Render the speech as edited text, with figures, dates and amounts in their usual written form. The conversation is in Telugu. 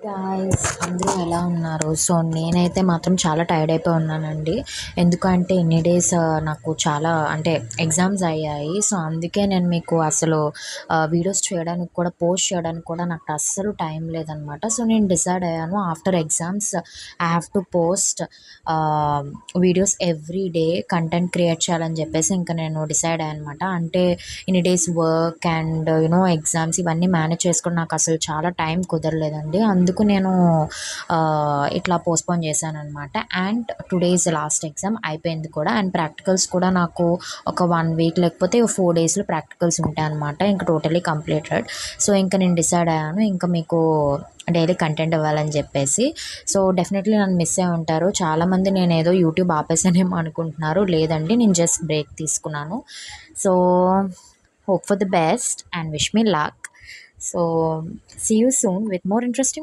గాయ్స్ అందరూ ఎలా ఉన్నారు? సో నేనైతే మాత్రం చాలా టైర్డ్ అయిపోయి ఉన్నానండి. ఎందుకంటే ఇన్ని డేస్ నాకు చాలా అంటే ఎగ్జామ్స్ అయ్యాయి. సో అందుకే నేను మీకు అసలు వీడియోస్ చేయడానికి కూడా పోస్ట్ చేయడానికి కూడా నాకు అస్సలు టైం లేదనమాట. సో నేను డిసైడ్ అయ్యాను after exams I have to post videos every day content create చేయాలని చెప్పేసి ఇంకా నేను డిసైడ్ అయ్యాను అనమాట. అంటే ఇన్ని డేస్ వర్క్ అండ్ ఎగ్జామ్స్ ఇవన్నీ మేనేజ్ చేసుకొని నాకు అసలు చాలా టైం కుదరలేదండి. అందుకు నేను ఇట్లా పోస్ట్పోన్ చేశాననమాట. And today is lost exam అయిపోయింది కూడా. అండ్ ప్రాక్టికల్స్ కూడా నాకు ఒక 1 వీక్ లేకపోతే 4 డేస్లో ప్రాక్టికల్స్ ఉంటాయన్నమాట. ఇంకా టోటలీ కంప్లీటెడ్. సో ఇంకా నేను డిసైడ్ అయ్యాను ఇంకా మీకు డైలీ కంటెంట్ ఇవ్వాలని చెప్పేసి. సో డెఫినెట్లీ నన్ను మిస్ అయి ఉంటారు చాలామంది. నేను ఏదో యూట్యూబ్ ఆపేసానేమో అనుకుంటున్నారు. లేదండి, నేను జస్ట్ బ్రేక్ తీసుకున్నాను. So hope for the best and wish me luck. So see you soon with more interesting